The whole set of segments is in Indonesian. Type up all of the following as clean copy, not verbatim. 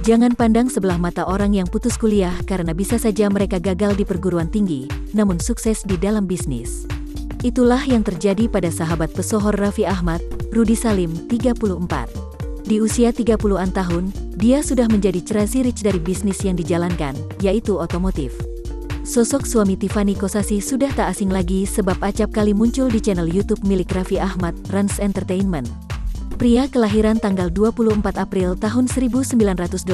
Jangan pandang sebelah mata orang yang putus kuliah karena bisa saja mereka gagal di perguruan tinggi, namun sukses di dalam bisnis. Itulah yang terjadi pada sahabat pesohor Raffi Ahmad, Rudy Salim, 34. Di usia 30-an tahun, dia sudah menjadi crazy rich dari bisnis yang dijalankan, yaitu otomotif. Sosok suami Tiffany Kosasih sudah tak asing lagi sebab acap kali muncul di channel YouTube milik Raffi Ahmad, Rans Entertainment. Pria kelahiran tanggal 24 April tahun 1987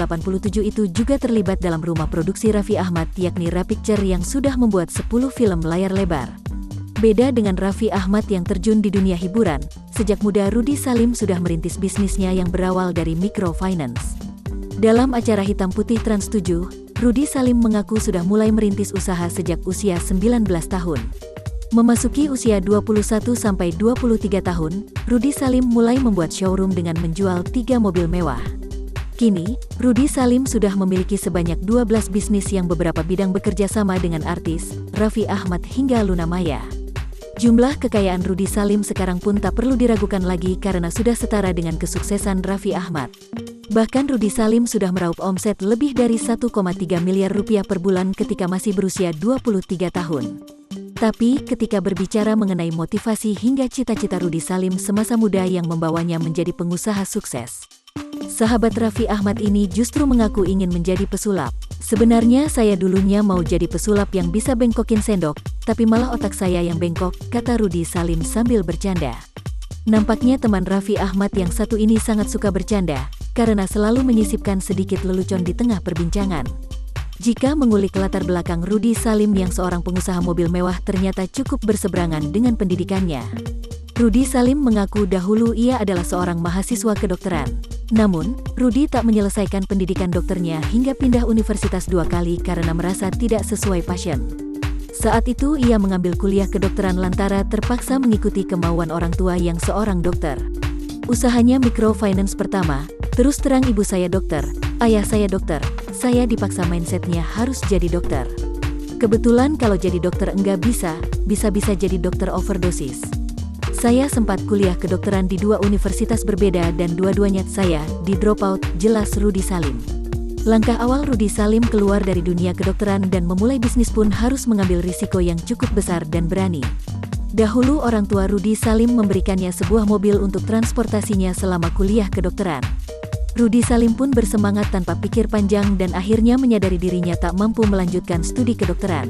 itu juga terlibat dalam rumah produksi Raffi Ahmad yakni Rapicture yang sudah membuat 10 film layar lebar. Beda dengan Raffi Ahmad yang terjun di dunia hiburan, sejak muda Rudy Salim sudah merintis bisnisnya yang berawal dari microfinance. Dalam acara Hitam Putih Trans 7, Rudy Salim mengaku sudah mulai merintis usaha sejak usia 19 tahun. Memasuki usia 21-23 tahun, Rudy Salim mulai membuat showroom dengan menjual 3 mobil mewah. Kini, Rudy Salim sudah memiliki sebanyak 12 bisnis yang beberapa bidang bekerja sama dengan artis, Raffi Ahmad hingga Luna Maya. Jumlah kekayaan Rudy Salim sekarang pun tak perlu diragukan lagi karena sudah setara dengan kesuksesan Raffi Ahmad. Bahkan Rudy Salim sudah meraup omset lebih dari 1,3 miliar rupiah per bulan ketika masih berusia 23 tahun. Tapi, ketika berbicara mengenai motivasi hingga cita-cita Rudy Salim semasa muda yang membawanya menjadi pengusaha sukses, sahabat Raffi Ahmad ini justru mengaku ingin menjadi pesulap. Sebenarnya saya dulunya mau jadi pesulap yang bisa bengkokin sendok, tapi malah otak saya yang bengkok, kata Rudy Salim sambil bercanda. Nampaknya teman Raffi Ahmad yang satu ini sangat suka bercanda, karena selalu menyisipkan sedikit lelucon di tengah perbincangan. Jika mengulik latar belakang Rudy Salim yang seorang pengusaha mobil mewah ternyata cukup berseberangan dengan pendidikannya. Rudy Salim mengaku dahulu ia adalah seorang mahasiswa kedokteran. Namun, Rudy tak menyelesaikan pendidikan dokternya hingga pindah universitas 2 kali karena merasa tidak sesuai passion. Saat itu ia mengambil kuliah kedokteran lantaran terpaksa mengikuti kemauan orang tua yang seorang dokter. Usahanya microfinance pertama, terus terang ibu saya dokter, ayah saya dokter, saya dipaksa mindsetnya harus jadi dokter. Kebetulan kalau jadi dokter enggak bisa jadi dokter overdosis. Saya sempat kuliah kedokteran di 2 universitas berbeda dan dua-duanya saya di drop out, jelas Rudy Salim. Langkah awal Rudy Salim keluar dari dunia kedokteran dan memulai bisnis pun harus mengambil risiko yang cukup besar dan berani. Dahulu orang tua Rudy Salim memberikannya sebuah mobil untuk transportasinya selama kuliah kedokteran. Rudy Salim pun bersemangat tanpa pikir panjang dan akhirnya menyadari dirinya tak mampu melanjutkan studi kedokteran.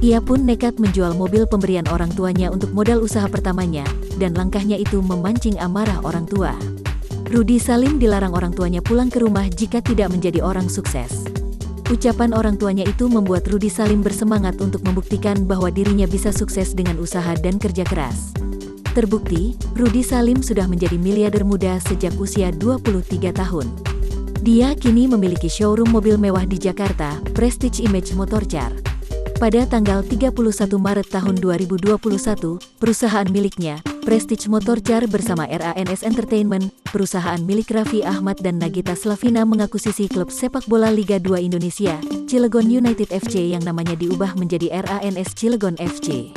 Ia pun nekat menjual mobil pemberian orang tuanya untuk modal usaha pertamanya, dan langkahnya itu memancing amarah orang tua. Rudy Salim dilarang orang tuanya pulang ke rumah jika tidak menjadi orang sukses. Ucapan orang tuanya itu membuat Rudy Salim bersemangat untuk membuktikan bahwa dirinya bisa sukses dengan usaha dan kerja keras. Terbukti, Rudy Salim sudah menjadi miliarder muda sejak usia 23 tahun. Dia kini memiliki showroom mobil mewah di Jakarta, Prestige Image Motorcar. Pada tanggal 31 Maret tahun 2021, perusahaan miliknya, Prestige Motorcar bersama RANS Entertainment, perusahaan milik Raffi Ahmad dan Nagita Slavina mengakuisisi klub sepak bola Liga 2 Indonesia, Cilegon United FC yang namanya diubah menjadi RANS Cilegon FC.